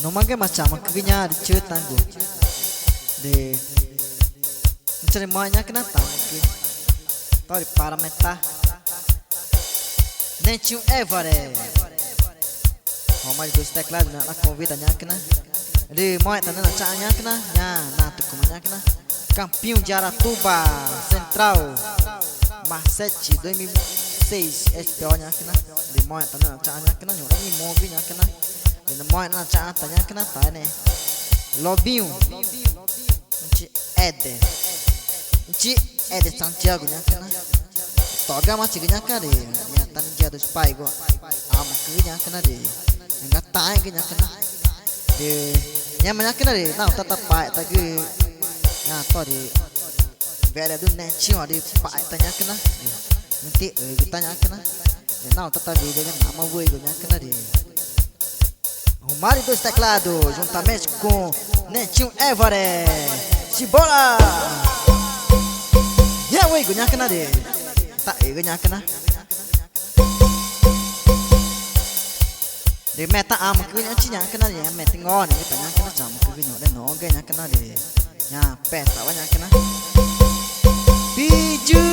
Nomang ke macam keginya di cerita gue de mencari banyak kena tangki tahu di parameta nenci evare mau itu stek lah nak covid tanya kena di mau tanya nak canya kena ya nah tu kumanya kena campeão de Aratuba Central Marseille 2006 SPO nya kena di mau tanya nak canya kena nyoba ni mau nya kena di mau nak canya tanya kena tanya Lobinho Nci Ede Santiago nya kena toga masih nya kena de ya tan dia dos pai go ama nya kena de enggak tai nya kena de nya nya kena de nah tetap pai tagi ya to de beda du nenci wa de pai tanya kena nanti tanya kena de nah tetap de nama gue nya kena de Romário dos teclados, juntamente com Netinho Évore. Simbora! Ya woi, gue nyakena deh. Tak, gue nyakena. Di meta am gue nyakena deh. Meta ngon, kita nyakena sama gue nyok deh. No, gue nyakena deh. Ya, peta, gue nyakena. Biju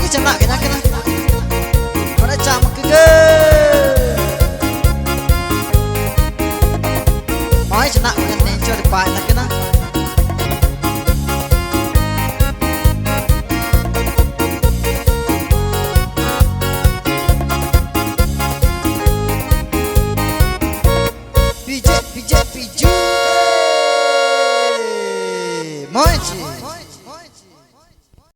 cái chân lại cái nhá cái này nó đã chạm một cái cơ nói chân lại cái này cho được bài là cái này piju mỗi chị